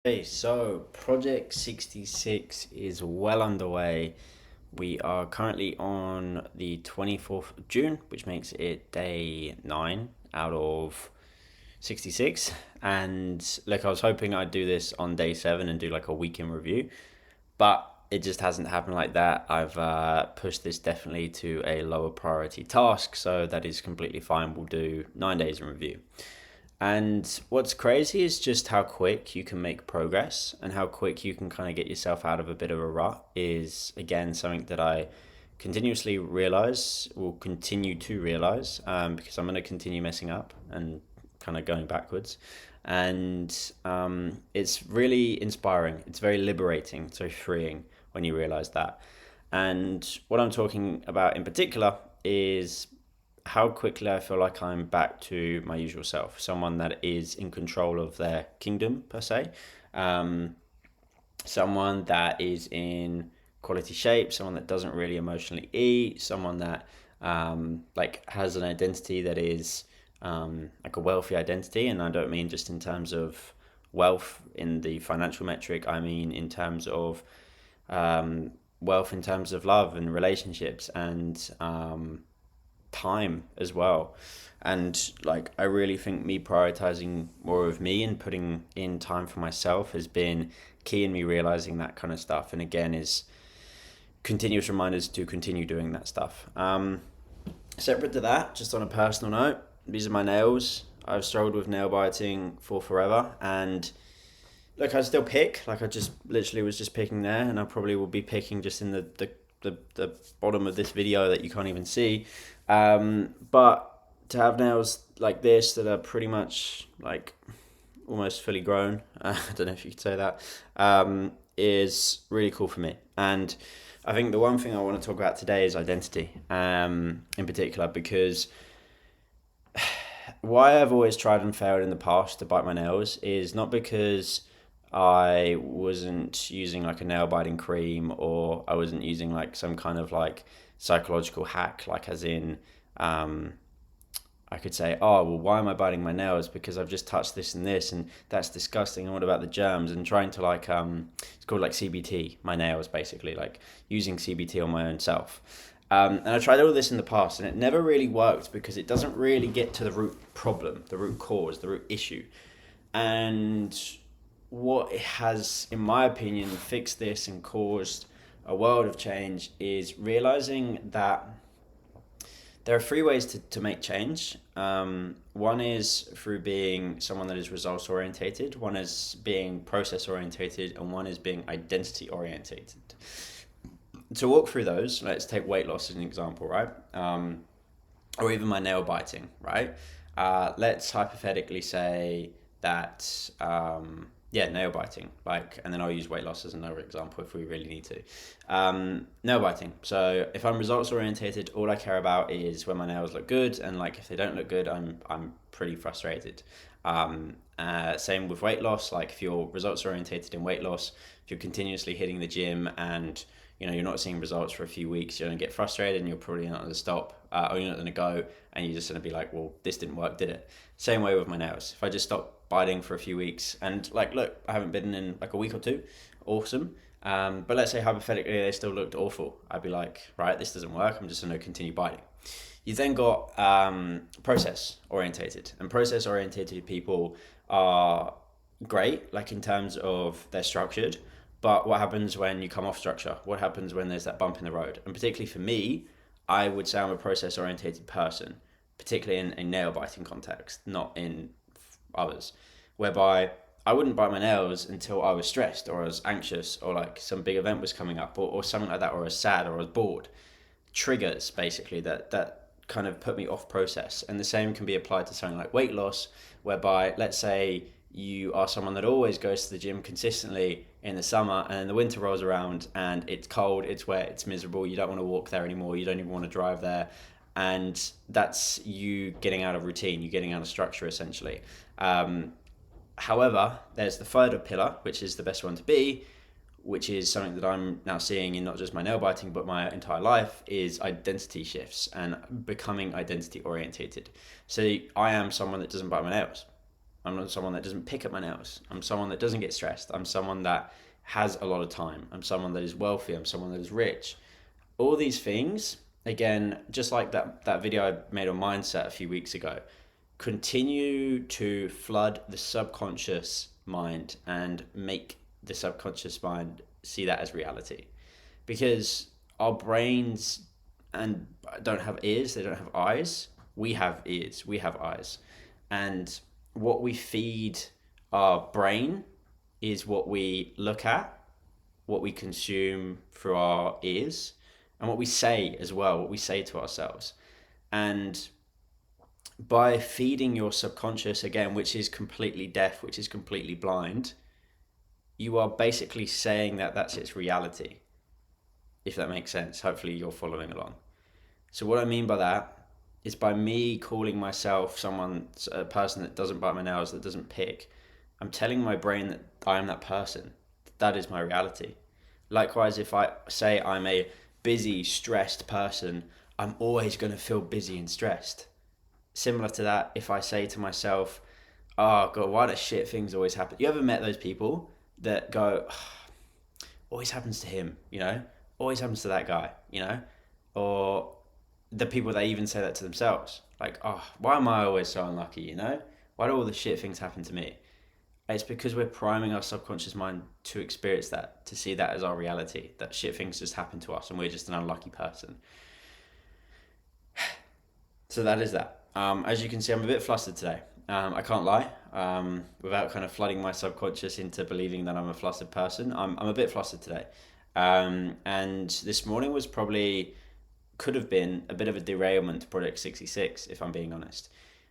Okay, so Project 66 is well underway. We are currently on the 24th of June, which makes it day 9 out of 66. And look, I was hoping I'd do this on day 7 and do like a week in review, but it just hasn't happened like that. I've pushed this definitely to a lower priority task, so that is completely fine. We'll do 9 days in review. And what's crazy is just how quick you can make progress and how quick you can kind of get yourself out of a bit of a rut is, again, something that I continuously realize, will continue to realize, because I'm going to continue messing up and kind of going backwards. And it's really inspiring. It's very liberating. It's very freeing when you realize that. And what I'm talking about in particular is how quickly I feel like I'm back to my usual self, someone that is in control of their kingdom per se, um, someone that is in quality shape, someone that doesn't really emotionally eat, someone that like has an identity that is like a wealthy identity, and I don't mean just in terms of wealth in the financial metric. I mean in terms of um, wealth in terms of love and relationships and time as well. And like, I really think me prioritizing more of me and putting in time for myself has been key in me realizing that kind of stuff. And again, is continuous reminders to continue doing that stuff. Separate to that, just on a personal note, these are my nails. I've struggled with nail biting for forever, and look, I still pick. Like, I just literally was just picking there, and I probably will be picking just in the bottom of this video that you can't even see. But to have nails like this that are pretty much like almost fully grown, I don't know if you could say that, is really cool for me. And I think the one thing I want to talk about today is identity, in particular, because why I've always tried and failed in the past to bite my nails is not because I wasn't using like a nail biting cream, or I wasn't using like some kind of like psychological hack, like as in, um, I could say, oh, well, why am I biting my nails? Because I've just touched this and this, and that's disgusting. And what about the germs? And trying to like, it's called like CBT, my nails, basically, like using CBT on my own self. And I tried all this in the past, and it never really worked because it doesn't really get to the root problem, the root cause, the root issue. And what has, in my opinion, fixed this and caused a world of change is realizing that there are three ways to make change. One is through being someone that is results orientated, one is being process orientated, and one is being identity orientated. To walk through those, let's take weight loss as an example, right? Or even my nail biting, right? Let's hypothetically say that, yeah, nail biting, like, and then I'll use weight loss as another example if we really need to. Nail biting. So if I'm results orientated, all I care about is when my nails look good, and like if they don't look good, I'm pretty frustrated. Same with weight loss. Like if you're results orientated in weight loss, if you're continuously hitting the gym and you're not seeing results for a few weeks, you're gonna get frustrated, and you're probably not gonna stop, or you're not gonna go, and you're just gonna be like, well, this didn't work, did it? Same way with my nails. If I just stop biting for a few weeks, and like, look, I haven't bitten in like a week or two, awesome. But let's say hypothetically they still looked awful. I'd be like, right, this doesn't work. I'm just gonna continue biting. You then got process orientated, and process orientated people are great, like in terms of they're structured. But what happens when you come off structure? What happens when there's that bump in the road? And particularly for me, I would say I'm a process orientated person, particularly in a nail biting context, not in others, whereby I wouldn't bite my nails until I was stressed or I was anxious or like some big event was coming up, or something like that, or I was sad or I was bored. Triggers basically that kind of put me off process. And the same can be applied to something like weight loss, whereby let's say you are someone that always goes to the gym consistently in the summer, and then the winter rolls around and it's cold, it's wet, it's miserable, you don't want to walk there anymore, you don't even want to drive there, and that's you getting out of routine, you getting out of structure essentially. However, there's the third pillar, which is the best one to be, which is something that I'm now seeing in not just my nail biting but my entire life, is identity shifts and becoming identity orientated. So I am someone that doesn't bite my nails. I'm not someone that doesn't pick up my nails. I'm someone that doesn't get stressed. I'm someone that has a lot of time. I'm someone that is wealthy. I'm someone that is rich. All these things, again, just like that video I made on mindset a few weeks ago, continue to flood the subconscious mind and make the subconscious mind see that as reality. Because our brains and don't have ears, they don't have eyes. We have ears, we have eyes. And what we feed our brain is what we look at, what we consume through our ears, and what we say as well, what we say to ourselves. And by feeding your subconscious, again, which is completely deaf, which is completely blind, you are basically saying that that's its reality, if that makes sense. Hopefully you're following along. So what I mean by that is, by me calling myself a person that doesn't bite my nails, that doesn't pick, I'm telling my brain that I am that person. That is my reality. Likewise, if I say I'm a busy, stressed person, I'm always going to feel busy and stressed. Similar to that, if I say to myself, oh God, why do shit things always happen? You ever met those people that go, oh, always happens to him, always happens to that guy, or the people that even say that to themselves, like, oh, why am I always so unlucky, why do all the shit things happen to me? It's because we're priming our subconscious mind to experience that, to see that as our reality, that shit things just happen to us and we're just an unlucky person. So that is that. As you can see, I'm a bit flustered today. I can't lie. Without kind of flooding my subconscious into believing that I'm a flustered person, I'm a bit flustered today. And this morning could have been a bit of a derailment to Project 66, if I'm being honest.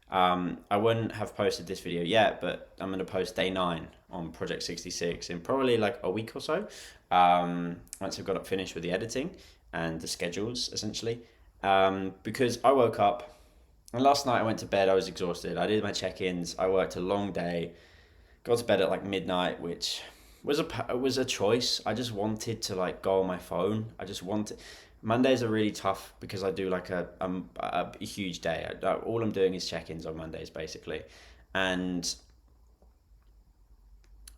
I wouldn't have posted this video yet, but I'm going to post day 9 on Project 66 in probably like a week or so, once I've got it finished with the editing and the schedules, essentially. Because I woke up, and last night I went to bed, I was exhausted. I did my check-ins, I worked a long day, got to bed at like midnight, which was a choice. I just wanted to like go on my phone. Mondays are really tough because I do like a huge day. All I'm doing is check-ins on Mondays basically, and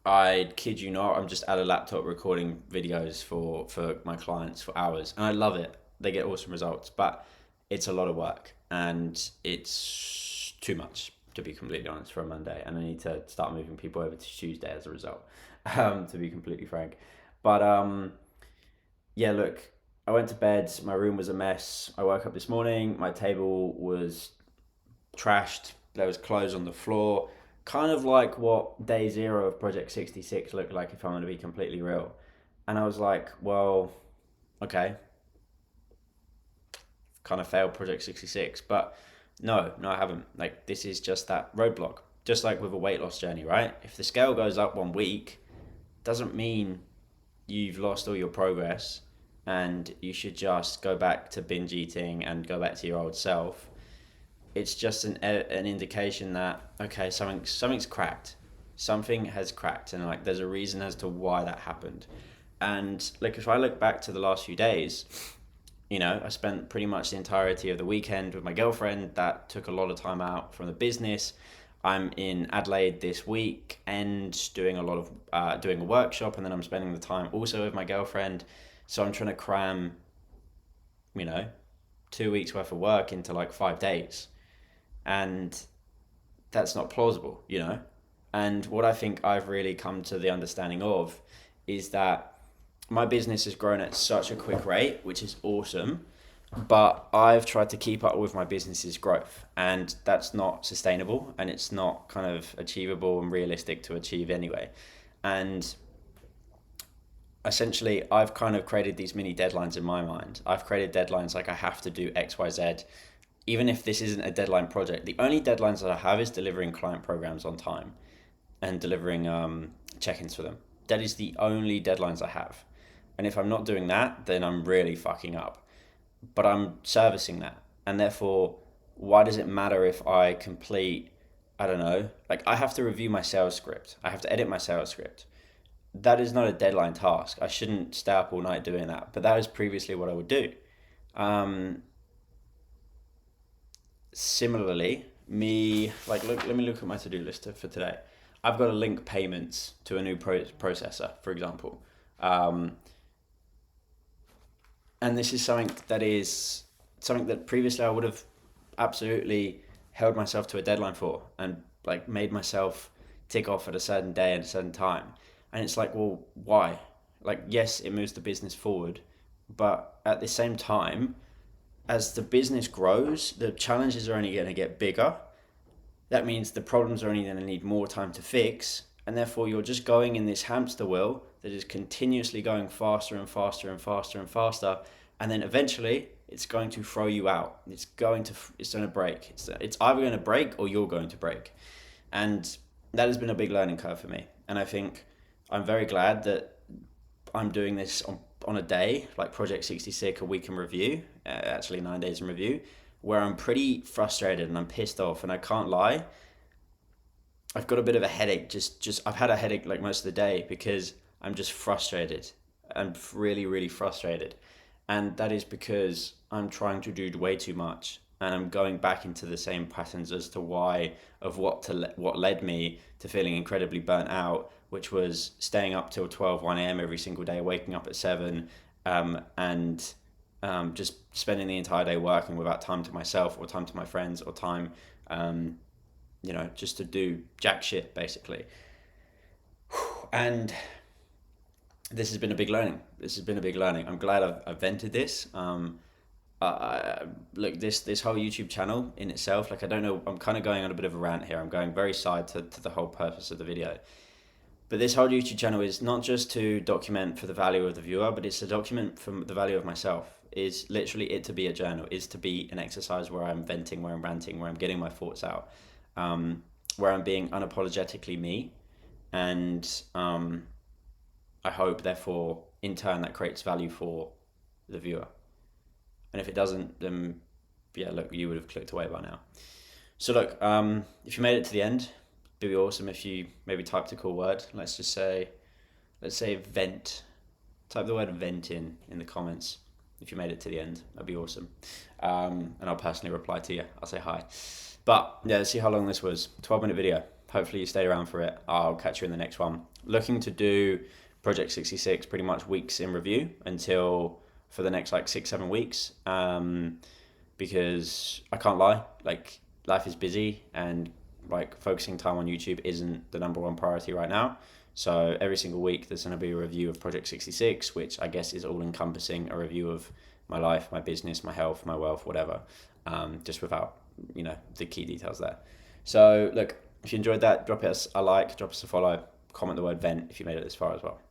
I kid you not, I'm just at a laptop recording videos for my clients for hours, and I love it. They get awesome results, but it's a lot of work and it's too much, to be completely honest, for a Monday, and I need to start moving people over to Tuesday as a result, to be completely frank. But yeah, look, I went to bed, my room was a mess. I woke up this morning, my table was trashed, there was clothes on the floor, kind of like what day 0 of Project 66 looked like, if I'm going to be completely real. And I was like, well, okay, kind of failed Project 66, but no, I haven't. Like, this is just that roadblock, just like with a weight loss journey, right? If the scale goes up 1 week, doesn't mean you've lost all your progress and you should just go back to binge eating and go back to your old self. It's just an indication that, okay, something's cracked. Something has cracked, and like there's a reason as to why that happened. And like, if I look back to the last few days, I spent pretty much the entirety of the weekend with my girlfriend. That took a lot of time out from the business. I'm in Adelaide this week and doing a lot of doing a workshop, and then I'm spending the time also with my girlfriend. So I'm trying to cram, 2 weeks worth of work into like 5 days, and that's not plausible, And what I think I've really come to the understanding of is that my business has grown at such a quick rate, which is awesome, but I've tried to keep up with my business's growth, and that's not sustainable, and it's not kind of achievable and realistic to achieve anyway. And essentially, I've kind of created these mini deadlines in my mind. I've created deadlines like I have to do X, Y, Z, even if this isn't a deadline project. The only deadlines that I have is delivering client programs on time and delivering check-ins for them. That is the only deadlines I have. And if I'm not doing that, then I'm really fucking up. But I'm servicing that. And therefore, why does it matter if I complete, I don't know, like I have to review my sales script. I have to edit my sales script. That is not a deadline task. I shouldn't stay up all night doing that. But that was previously what I would do. Similarly, me, like, let me look at my to-do list for today. I've got to link payments to a new processor, for example. And this is something that previously I would have absolutely held myself to a deadline for, and like made myself tick off at a certain day at a certain time. And it's like, well, why? Like, yes, it moves the business forward, but at the same time, as the business grows, the challenges are only going to get bigger. That means the problems are only going to need more time to fix, and therefore you're just going in this hamster wheel that is continuously going faster and faster and faster and faster, and then eventually it's going to throw you out. It's going to break. It's either going to break or you're going to break, and that has been a big learning curve for me. And I think I'm very glad that I'm doing this on a day like Project 66, a week in review, actually 9 days in review, where I'm pretty frustrated and I'm pissed off, and I can't lie, I've got a bit of a headache. Just I've had a headache like most of the day because I'm just frustrated. I'm really, really frustrated. And that is because I'm trying to do way too much, and I'm going back into the same patterns as to what led me to feeling incredibly burnt out, which was staying up till 1 a.m. every single day, waking up at 7, and just spending the entire day working without time to myself or time to my friends or time, just to do jack shit, basically. And this has been a big learning. I'm glad I've vented this. Look, this whole YouTube channel in itself, like, I don't know, I'm kind of going on a bit of a rant here. I'm going very side to the whole purpose of the video. But this whole YouTube channel is not just to document for the value of the viewer, but it's to document for the value of myself. Is literally it to be a journal, is to be an exercise where I'm venting, where I'm ranting, where I'm getting my thoughts out, where I'm being unapologetically me. And I hope, therefore, in turn, that creates value for the viewer. And if it doesn't, then yeah, look, you would have clicked away by now. So look, if you made it to the end, it'd be awesome if you maybe typed a cool word. Let's say vent. Type the word vent in the comments if you made it to the end. That'd be awesome. And I'll personally reply to you. I'll say hi. But yeah, let's see how long this was. 12-minute video. Hopefully you stayed around for it. I'll catch you in the next one. Looking to do Project 66 pretty much weeks in review until for the next like 6-7 weeks, because I can't lie, like, life is busy, and like focusing time on YouTube isn't the number one priority right now. So every single week there's going to be a review of Project 66, which I guess is all encompassing a review of my life, my business, my health, my wealth, whatever, just without the key details there. So look, if you enjoyed that, drop us a like, drop us a follow, comment the word vent if you made it this far as well.